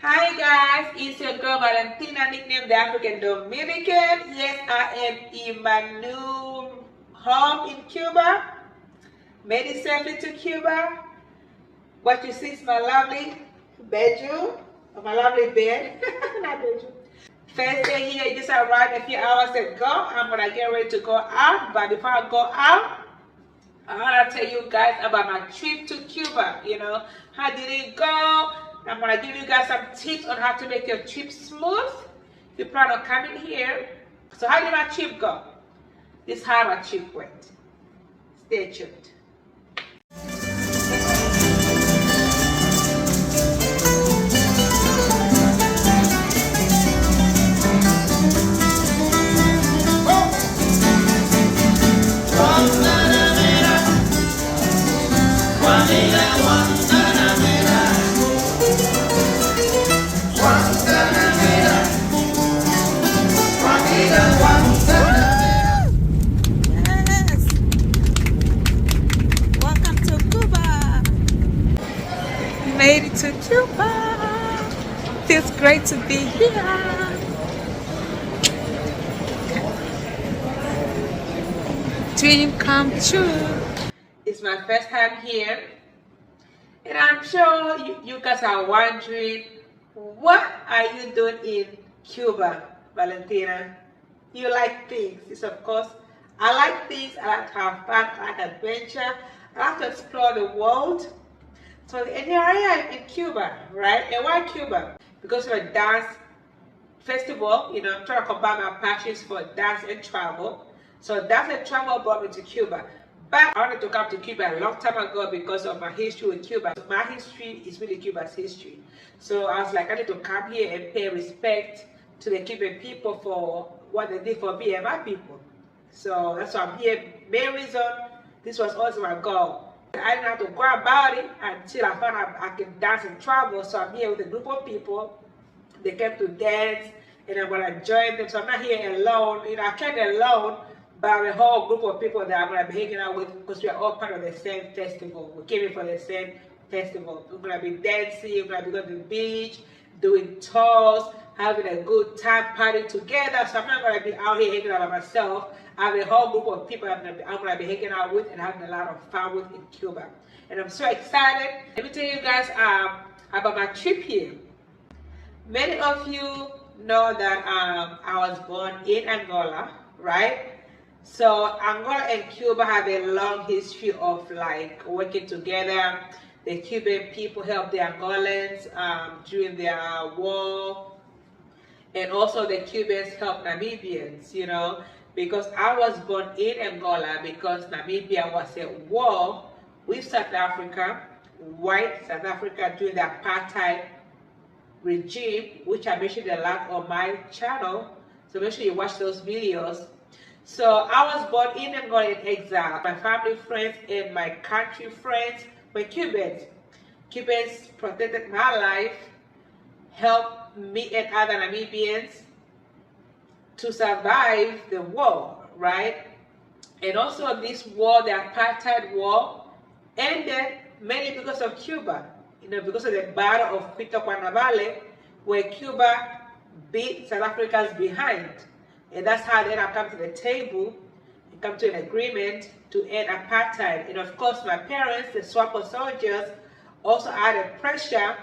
Hi guys, it's your girl Valentina, nicknamed the African Dominican. Yes, I am in my new home in Cuba. Made it safely to Cuba. What you see is my lovely bedroom, or my lovely bed. Not bedroom. First day here, just arrived a few hours ago. I'm gonna get ready to go out, but before I go out, I want to tell you guys about my trip to Cuba. How did it go? I'm going to give you guys some tips on how to make your trip smooth. You plan on coming here. So how did my trip go? This is how my trip went. Stay tuned. Made it to Cuba. Feels great to be here. Dream come true. It's my first time here, and I'm sure you guys are wondering, what are you doing in Cuba, Valentina? You like things. Yes, of course. I like things. I like to have fun. I like adventure. I like to explore the world. So here I am in Cuba, right? And why Cuba? Because of a dance festival. I'm trying to combine my passions for dance and travel. So dance and travel brought me to Cuba. But I wanted to come to Cuba a long time ago because of my history with Cuba. So my history is really Cuba's history. So I was like, I need to come here and pay respect to the Cuban people for what they did for me and my people. So that's why I'm here. Main reason, this was also my goal. I didn't have to go about it until I found out I can dance and travel. So I'm here with a group of people. They came to dance, and I'm gonna join them. So I'm not here alone. I came alone, but I have a whole group of people that I'm gonna be hanging out with because we are all part of the same festival. We came here for the same festival. We're gonna be dancing. We're gonna be going to the beach, doing tours, having a good time party together. So I'm not gonna be out here hanging out by myself. I have a whole group of people I'm gonna be hanging out with and having a lot of fun with in Cuba. And I'm so excited. Let me tell you guys about my trip here. Many of you know that I was born in Angola, right? So Angola and Cuba have a long history of working together. The Cuban people helped the Angolans during their war. And also the Cubans helped Namibians, because I was born in Angola because Namibia was at war with South Africa, white South Africa during the apartheid regime, which I mentioned a lot on my channel. So make sure you watch those videos. So I was born in Angola in exile. My family friends and my country friends were Cubans. Cubans protected my life, helped me and other Namibians to survive the war, right? And also this war, the apartheid war, ended mainly because of Cuba, because of the Battle of Cuanavale, where Cuba beat South Africa's behind. And that's how they come to the table and come to an agreement to end apartheid. And of course, my parents, the SWAPO soldiers, also added pressure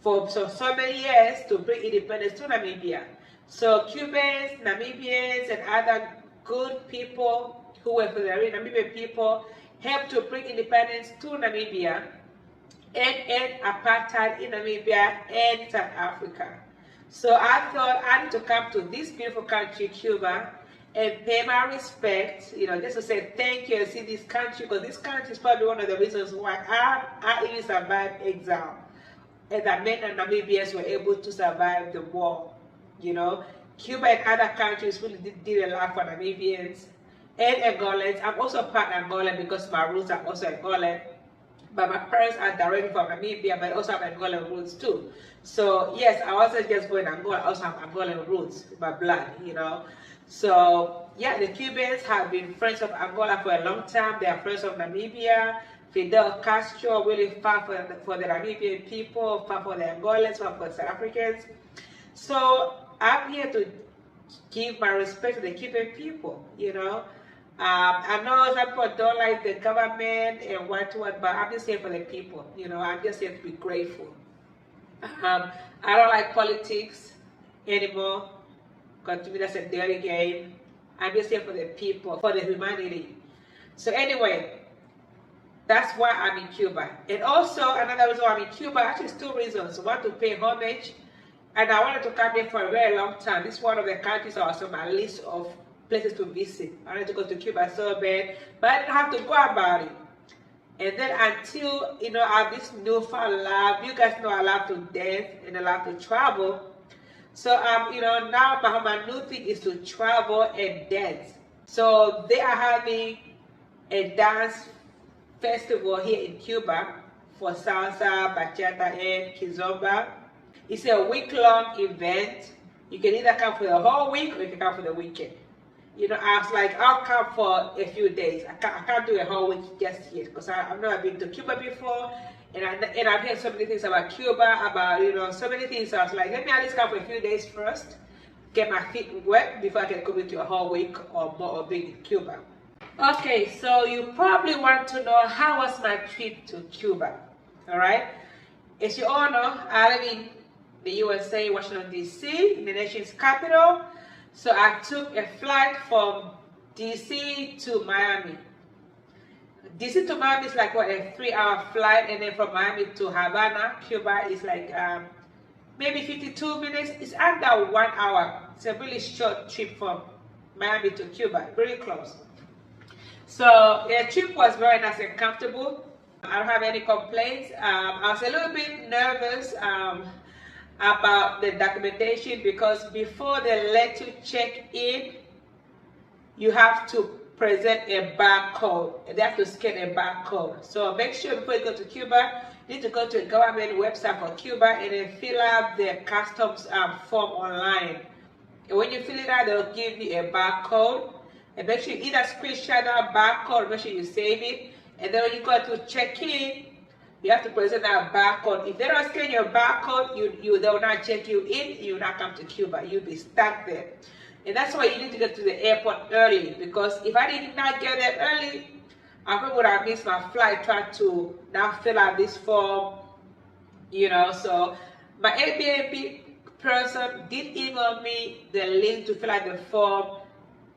for so many years to bring independence to Namibia. So Cubans, Namibians, and other good people who were for the Namibian people helped to bring independence to Namibia and end apartheid in Namibia and South Africa. So I thought I need to come to this beautiful country, Cuba, and pay my respect, just to say thank you and see this country, because this country is probably one of the reasons why I even survived exile. And that men and Namibians were able to survive the war. Cuba and other countries really did a lot for Namibians and Angolans. I'm also part Angolan because my roots are also Angolan. But my parents are directly from Namibia, but also have Angolan roots too. So yes, I wasn't just born in Angola, I also have Angolan roots in my blood, So yeah, the Cubans have been friends of Angola for a long time. They are friends of Namibia. Fidel Castro really fought for the Namibian people, fought for the Angolans, fought for the South Africans. So I'm here to give my respect to the Cuban people, you know. I know some people don't like the government and what, but I'm just here for the people, you know. I'm just here to be grateful. I don't like politics anymore, because to me that's a dirty game. I'm just here for the people, for the humanity. So anyway, that's why I'm in Cuba. And also another reason why I'm in Cuba, actually two reasons. One, to pay homage, and I wanted to come here for a very long time. This is one of the countries also on my list of places to visit. I wanted to go to Cuba so bad, but I didn't have to go about it. And then until, you know, I have this newfound love. You guys know I love to dance and I love to travel. So, you know, now my new thing is to travel and dance. So they are having a dance festival here in Cuba for salsa, bachata, and kizomba. It's a week-long event. You can either come for the whole week or you can come for the weekend. You know, I was like, I'll come for a few days. I can't do a whole week just yet because I've never been to Cuba before, and I've heard so many things about Cuba, about, you know, so many things. So I was like, let me at least come for a few days first, get my feet wet before I can commit to a whole week or more of being in Cuba. Okay, so you probably want to know how was my trip to Cuba. All right, as you all know, I live in the USA, Washington D.C., the nation's capital. So I took a flight from DC to Miami. DC to Miami is like what, a 3-hour flight, and then from Miami to Havana, Cuba is like maybe 52 minutes. It's under 1 hour. It's a really short trip from Miami to Cuba, really close. So the trip was very nice and comfortable. I don't have any complaints. I was a little bit nervous about the documentation because before they let you check in, you have to present a barcode. They have to scan a barcode. So make sure before you go to Cuba, you need to go to a government website for Cuba and then fill out the customs form online. And when you fill it out, they'll give you a barcode. And make sure you either screenshot that barcode, make sure you save it. And then when you go to check in, you have to present that barcode. If they don't scan your barcode, they will not check you in, you will not come to Cuba. You'll be stuck there. And that's why you need to get to the airport early, because if I did not get there early, I probably would have missed my flight trying to now fill out this form, you know. So my Airbnb person did email me the link to fill out the form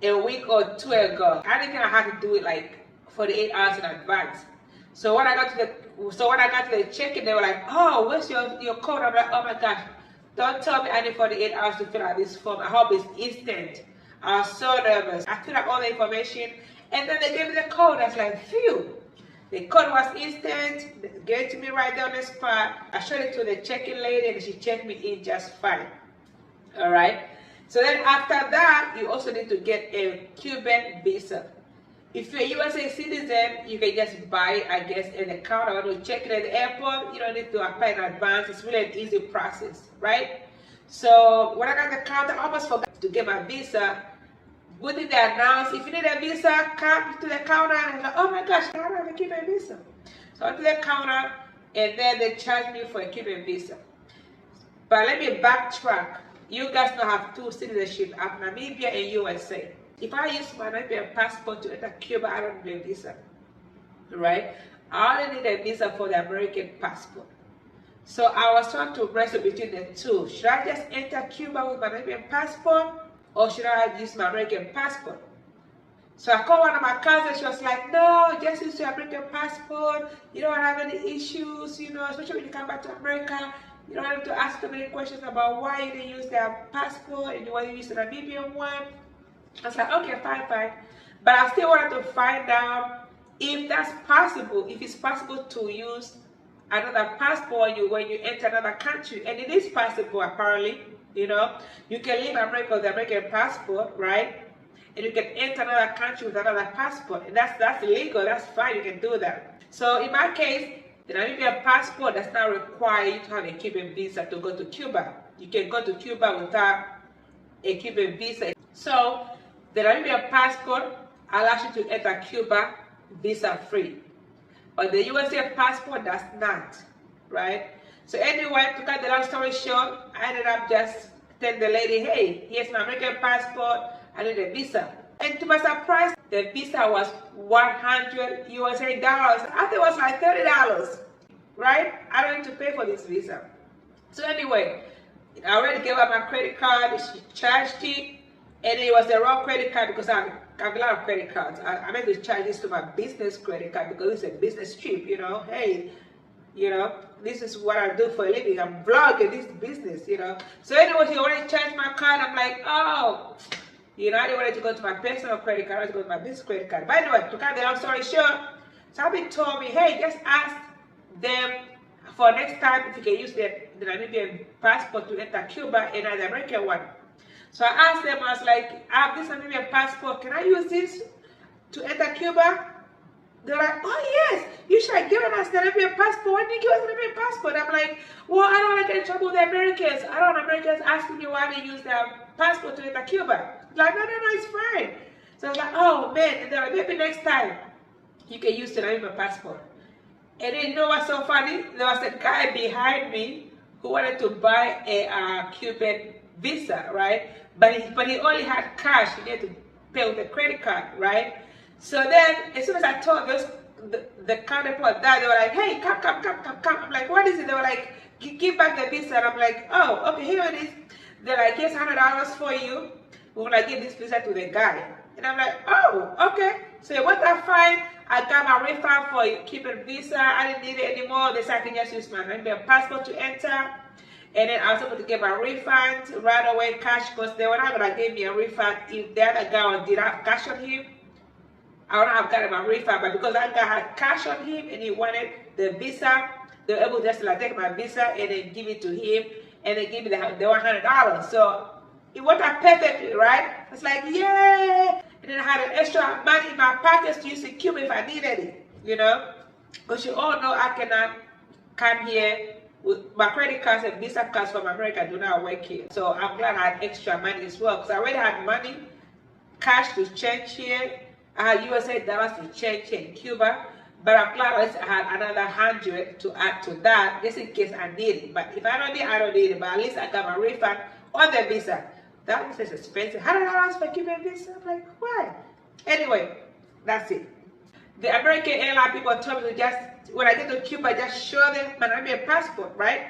a week or two ago. I didn't think I had to do it like 48 hours in advance. So when I got to the check-in, they were like, "Oh, where's your code?" I'm like, "Oh my gosh, don't tell me I need 48 hours to fill out this form. I hope it's instant." I was so nervous. I filled out all the information, and then they gave me the code. I was like, phew. The code was instant. They gave it to me right there on the spot. I showed it to the check-in lady, and she checked me in just fine. All right. So then after that, you also need to get a Cuban visa. If you're a USA citizen, you can just buy, I guess, in the counter or check it at the airport. You don't need to apply in advance. It's really an easy process, right? So when I got the counter, I almost forgot to get my visa. Good thing they announced, if you need a visa, come to the counter. And I'm like, oh my gosh, I don't have a Cuban visa. So I went to the counter, and then they charged me for a Cuban visa. But let me backtrack. You guys now have two citizenships, I have Namibia and USA. If I use my Namibian passport to enter Cuba, I don't need a visa, right? I only need a visa for the American passport. So I was trying to wrestle between the two. Should I just enter Cuba with my Namibian passport, or should I use my American passport? So I called one of my cousins. She was like, "No, just use your American passport. You don't have any issues, you know, especially when you come back to America. You don't have to ask too many questions about why you didn't use their passport and why you use the Namibian one." I was like, okay, fine. But I still wanted to find out if that's possible, if it's possible to use another passport when you enter another country. And it is possible, apparently. You know, you can leave America with the American passport, right? And you can enter another country with another passport. And that's legal, that's fine, you can do that. So in my case, the Namibian passport does not require you to have a Cuban visa to go to Cuba. You can go to Cuba without a Cuban visa. So the Namibian passport allows you to enter Cuba visa-free. But the USA passport does not, right? So anyway, to cut the long story short, I ended up just telling the lady, hey, here's my American passport, I need a visa. And to my surprise, the visa was 100 USA dollars. I think it was like $30, right? I don't need to pay for this visa. So anyway, I already gave her my credit card, she charged it, and it was the wrong credit card because I have a lot of credit cards. I meant to charge this to my business credit card because it's a business trip, you know. Hey, you know, this is what I do for a living. I'm vlogging this business, you know. So anyway, she already charged my card. I'm like, oh, you know, I didn't want it to go to my personal credit card. I wanted to go to my business credit card. But anyway, to cut the long story short, somebody told me, hey, just ask them for next time if you can use the Namibian passport to enter Cuba and the American one. So I asked them, I was like, I have this Namibian passport. Can I use this to enter Cuba? They're like, oh yes, you should have given us the Namibian passport. Why didn't you give us the Namibian passport? I'm like, well, I don't want to get in trouble with the Americans. I don't want Americans asking me why they use their passport to enter Cuba. Like, no, it's fine. So I was like, oh man, and they're like, maybe next time you can use the Namibian passport. And then you know what's so funny? There was a guy behind me who wanted to buy a Cuban visa, right? But he only had cash. He needed to pay with a credit card, right? So then, as soon as I told the counterpart that, they were like, hey, come. I'm like, what is it? They were like, give back the visa. And I'm like, oh, okay, here it is. They're like, here's $100 for you. We want to give this visa to the guy. And I'm like, oh, okay. So it worked out fine. I got my refund for Cuban visa. I didn't need it anymore. They said I can just use my Namibian passport to enter. And then I was able to get my refund right away, cash, because they were not going to give me a refund if the other guy did have cash on him. I would not have gotten my refund, but because that guy had cash on him and he wanted the visa, they were able just to like take my visa and then give it to him, and then give me the $100. So it worked out perfectly, right? It's like, yay! And then I had an extra money in my pockets to use in Cuba if I needed it, you know? Because you all know I cannot come here with my credit cards and visa cards from America do not work here. So I'm glad I had extra money as well, because I already had money, cash to change here. I had USA dollars to change here in Cuba, but I'm glad I had another 100 to add to that, just in case I need it. But if I don't need it, I don't need it. But at least I got my refund on the visa. That was expensive. $100 for Cuban visa? I'm like, why? Anyway, that's it. The American airline people told me to just, when I get to Cuba, just show them my Namibian passport, right?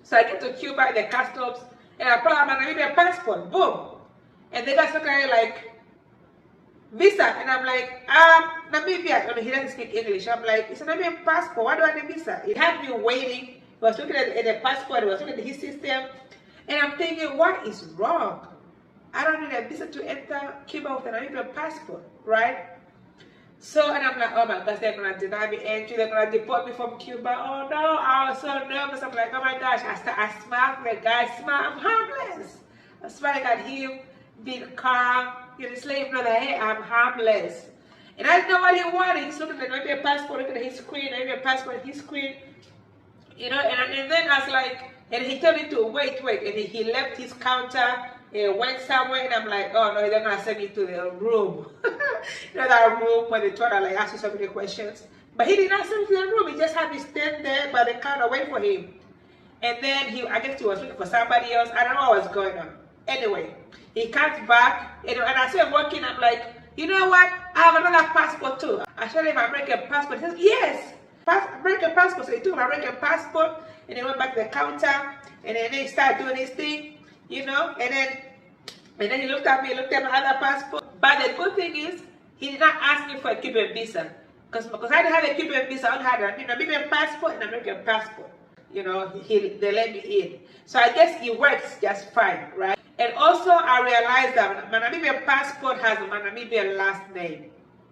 So I get to Cuba in the customs, and I pull out my Namibian passport, boom. And they guys look at it like, visa, and I'm like, Namibia. I mean, he doesn't speak English. I'm like, it's a Namibian passport. Why do I need visa? It had me waiting. He was looking at the passport. He was looking at his system, and I'm thinking, what is wrong? I don't need a visa to enter Cuba with a Namibian passport, right? So, and I'm like, oh my gosh, they're gonna deny me entry. They're gonna deport me from Cuba. Oh no, I was so nervous. I'm like, oh my gosh. I smiled. The guy smiled. I'm harmless. I smiling at him, being calm. You just let him know that, hey, I'm harmless. And I didn't know what he wanted. He's looking at maybe a passport, looking at his screen, maybe a passport, his screen. You know, and then I was like, and he told me to wait. And he left his counter and went somewhere, and I'm like, oh no, they're gonna send me to the room. You know, that room where they try to like ask you so many questions. But he did not send me to the room. He just had me stand there by the counter, wait for him. And then I guess he was looking for somebody else. I don't know what was going on. Anyway, he comes back, and I started working. I'm like, you know what? I have another passport too. I showed him my American passport. He says, yes, American passport. So he took my American passport, and he went back to the counter, and then he started doing his thing, you know. And then he looked at me, looked at my other passport. But the good thing is, he did not ask me for a Cuban visa, because I didn't have a Cuban visa. I only had a Namibian passport and American passport. You know, they let me in. So I guess it works just fine, right? And also, I realized that my Namibian passport has my Namibian last name.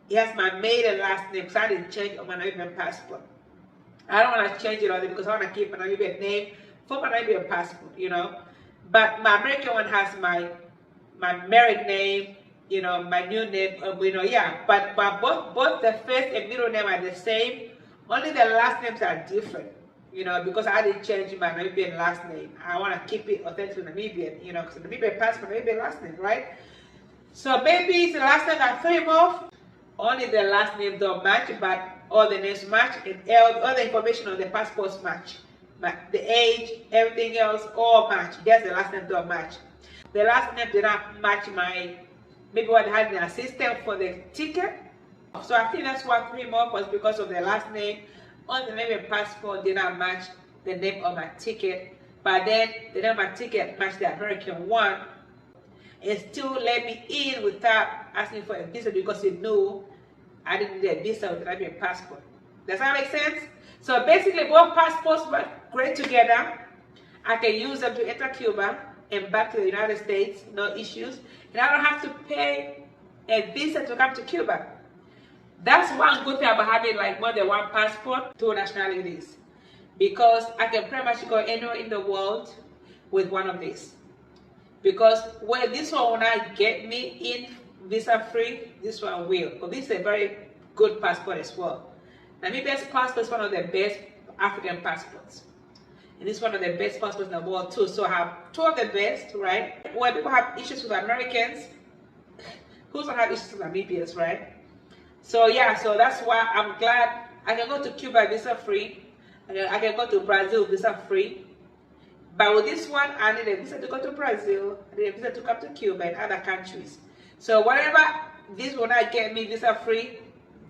It has my maiden last name, so I didn't change on my Namibian passport. I don't want to change it on it because I want to keep my Namibian name for my Namibian passport, you know. But my American one has my married name, you know, my new name, you know, yeah. But both the first and middle name are the same. Only the last names are different. You know, because I didn't change my Namibian last name. I want to keep it authentic Namibian, you know, because the Namibian passport, Namibian last name, right? So maybe it's the last name I threw him off. Only the last name don't match, but all the names match, and all the information on the passports match. The age, everything else, all match. Just the last name don't match. The last name did not match maybe what I had in the system for the ticket. So I think that's what threw me off, was because of the last name. On the name and passport did not match the name of my ticket. But then the name of my ticket matched the American one. And still let me in without asking for a visa, because it knew I didn't need a visa with an American passport. Does that make sense? So basically both passports work great together. I can use them to enter Cuba and back to the United States, no issues. And I don't have to pay a visa to come to Cuba. That's one good thing about having like more than one passport, two nationalities. Because I can pretty much go anywhere in the world with one of these. Because where this one will not get me in visa free, this one will. Because this is a very good passport as well. Namibia's passport is one of the best African passports. And it's one of the best passports in the world too. So I have two of the best, right? When people have issues with Americans, who's gonna have issues with Namibians, right? So yeah, so that's why I'm glad I can go to Cuba visa free. I can go to Brazil visa free. But with this one, I need a visa to go to Brazil, I need a visa to come to Cuba and other countries. So whatever, this will not get me visa free,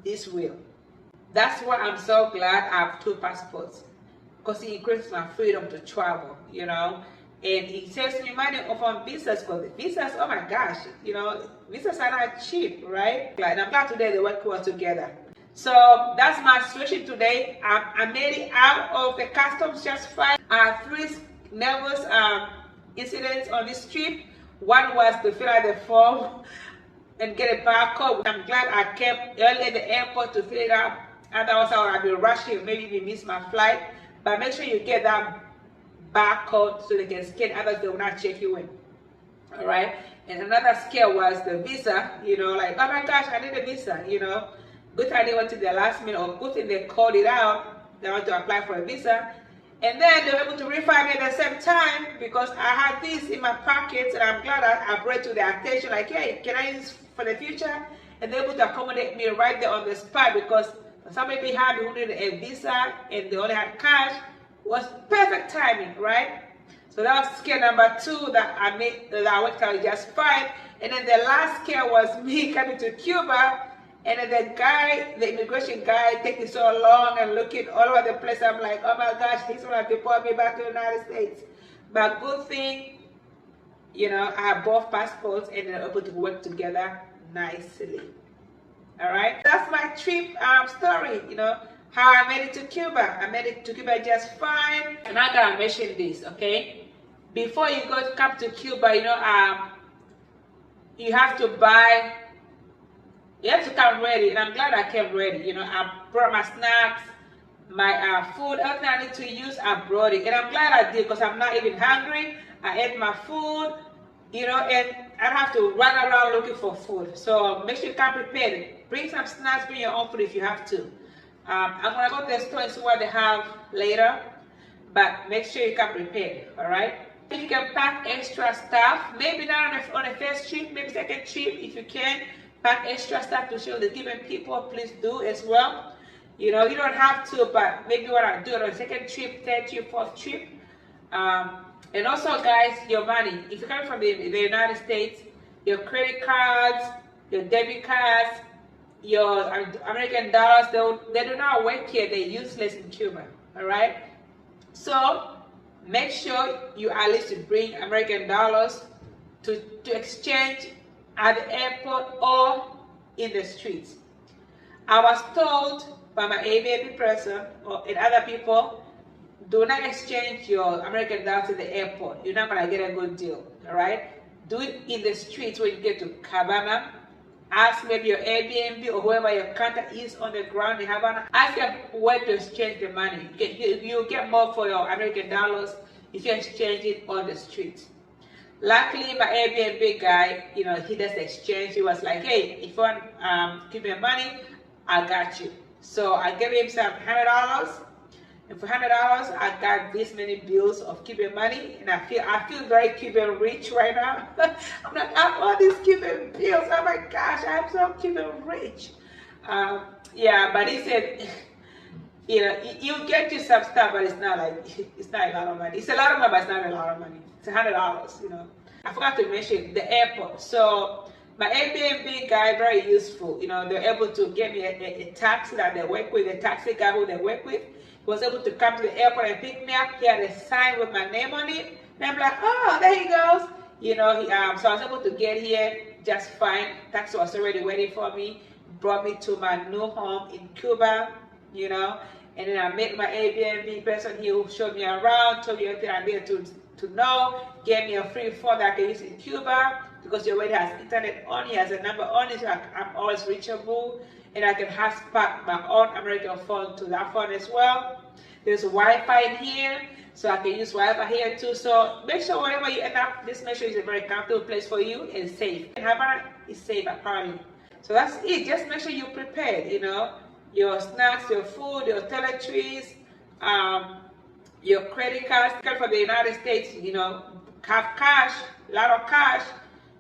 this will. That's why I'm so glad I have two passports. Because it increases my freedom to travel, you know. And it saves me money on visas, because the visas, oh my gosh, you know, visas are not cheap, right? And I'm glad today they work well together. So that's my situation today. I made it out of the customs just fine. I had 3 nervous incidents on this trip. One was to fill out the form and get a barcode. I'm glad I kept early at the airport to fill it out. Otherwise I would have been rushing, maybe even miss my flight. But make sure you get that barcode so they can scan, others they will not check you in. Alright? And another scare was the visa, you know, like, oh my gosh, I need a visa, you know. Good thing I didn't wait till the last minute, or good thing they called it out, they want to apply for a visa. And then they were able to refund me at the same time, because I had this in my pockets, and I'm glad I brought to their attention, like, hey, can I use for the future? And they were able to accommodate me right there on the spot, because somebody behind me who needed a visa and they only had cash, was perfect timing, right? So that was scare number 2 that I made, that I worked out just fine. And then the last scare was me coming to Cuba, and then the immigration guy taking so long and looking all over the place. I'm like, oh my gosh, he's gonna deport me back to the United States. But good thing, you know, I have both passports and they're able to work together nicely. All right, that's my trip story, you know, how I made it to Cuba. I made it to Cuba just fine. And I gotta mention this, okay? Before you come to Cuba, you know, you have to come ready. And I'm glad I came ready. You know, I brought my snacks, my food, everything I need to use, I brought it. And I'm glad I did, because I'm not even hungry. I ate my food, you know, and I don't have to run around looking for food. So make sure you come prepared. Bring some snacks, bring your own food if you have to. I'm going to go to the store and see what they have later, but make sure you come prepared, all right? If you can pack extra stuff, maybe not on a first trip, maybe second trip, if you can, pack extra stuff to show the Cuban people, please do as well. You know, you don't have to, but maybe you want to do it on a second trip, third trip, fourth trip. And also, guys, your money. If you're coming from the United States, your credit cards, your debit cards, your American dollars, they do not work here. They're useless in Cuba, all right? So make sure you at least bring American dollars to exchange at the airport or in the streets. I was told by my Airbnb person and other people, do not exchange your American dollars at the airport. You're not gonna get a good deal, all right? Do it in the streets when you get to Havana. Ask maybe your Airbnb or whoever your contact is on the ground in Havana. Ask them where to exchange the money. You'll get more for your American dollars if you exchange it on the street. Luckily, my Airbnb guy, you know, he does the exchange. He was like, hey, if you want Cuban money, I got you. So I gave him some $100. And for $100, I got this many bills of Cuban money, and I feel very Cuban rich right now. I'm like, I have all these Cuban bills. Oh my gosh, I'm so Cuban rich. Yeah, but he said, you know, you get you some stuff, but it's not like, it's not a lot of money. It's a lot of money, but it's not a lot of money. It's $100, you know. I forgot to mention the airport. So my Airbnb guy, very useful. You know, they're able to get me a taxi that they work with, a taxi guy who they work with. He was able to come to the airport and pick me up. He had a sign with my name on it. And I'm like, oh, there he goes. You know, so I was able to get here just fine. Taxi was already waiting for me. Brought me to my new home in Cuba, you know. And then I met my Airbnb person. He showed me around, told me everything I needed to know, gave me a free phone that I can use in Cuba because he already has internet on, he has a number on it, so I'm always reachable, and I can hotspot my own American phone to that phone as well. There's Wi-Fi in here, so I can use Wi-Fi here too. So make sure wherever you end up, just make sure it's a very comfortable place for you and safe. And Havana is safe apparently. So that's it. Just make sure you're prepared, you know. Your snacks, your food, your toiletries, your credit cards. For the United States, you know, have cash, a lot of cash.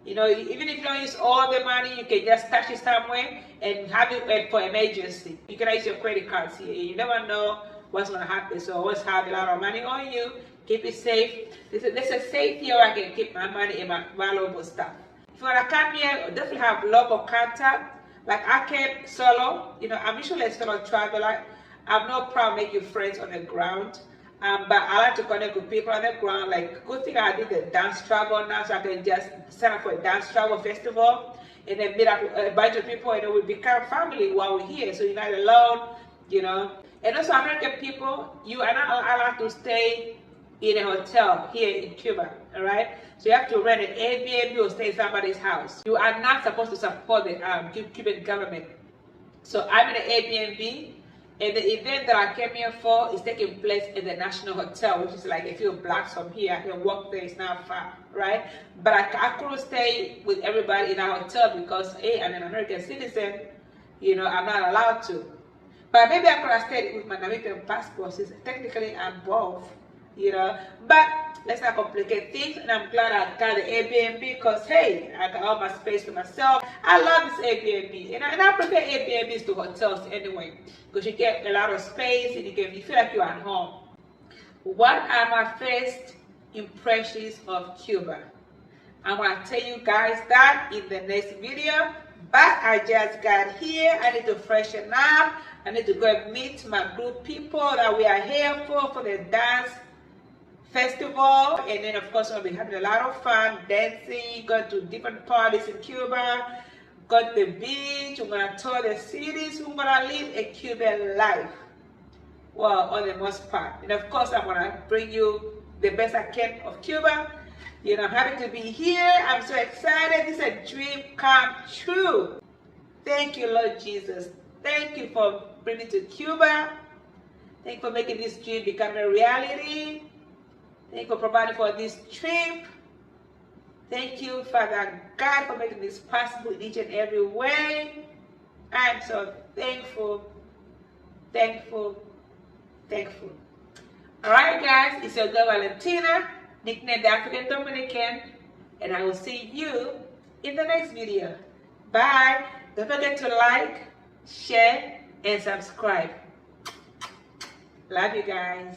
You know, even if you don't use all the money, you can just stash it somewhere and have it for emergency. You can use your credit cards here. You never know what's going to happen. So always have a lot of money on you. Keep it safe. This is a safe here where I can keep my money and my valuable stuff. If you want to come here, definitely have local contact. Like I came solo, you know, I'm usually a solo traveler. I have no problem making friends on the ground. But I like to connect with people on the ground. Like, good thing I did the dance travel now, so I can just sign up for a dance travel festival and then meet up with a bunch of people, and then we become family while we're here. So you're not alone, you know. And also, American people, you are not allowed to stay in a hotel here in Cuba, all right? So you have to rent an Airbnb or stay in somebody's house. You are not supposed to support the Cuban government. So I'm in an Airbnb, and the event that I came here for is taking place in the National Hotel, which is like a few blocks from here. I can walk there, it's not far, right? But I couldn't stay with everybody in our hotel because, hey, I'm an American citizen, you know, I'm not allowed to. But maybe I could have stayed with my Dominican passport, since technically I'm both, you know. But let's not complicate things, and I'm glad I got the Airbnb because, hey, I got all my space to myself. I love this Airbnb, and I prefer Airbnbs to hotels anyway, because you get a lot of space and you feel like you're at home. What are my first impressions of Cuba? I'm going to tell you guys that in the next video, but I just got here. I need to freshen up. I need to go and meet my group people that we are here for the dance festival. And then of course we'll be having a lot of fun dancing, going to different parties in Cuba, go to the beach, we're going to tour the cities, we're going to live a Cuban life. Well, on the most part. And of course I'm going to bring you the best I can of Cuba. You know, I'm happy to be here. I'm so excited. This is a dream come true. Thank you, Lord Jesus. Thank you for bringing me to Cuba. Thank you for making this dream become a reality. Thank you for providing for this trip. Thank you, Father God, for making this possible in each and every way. I am so thankful, thankful, thankful. All right, guys, it's your girl Valentina, nicknamed the African Dominican, and I will see you in the next video. Bye. Don't forget to like, share, and subscribe. Love you guys.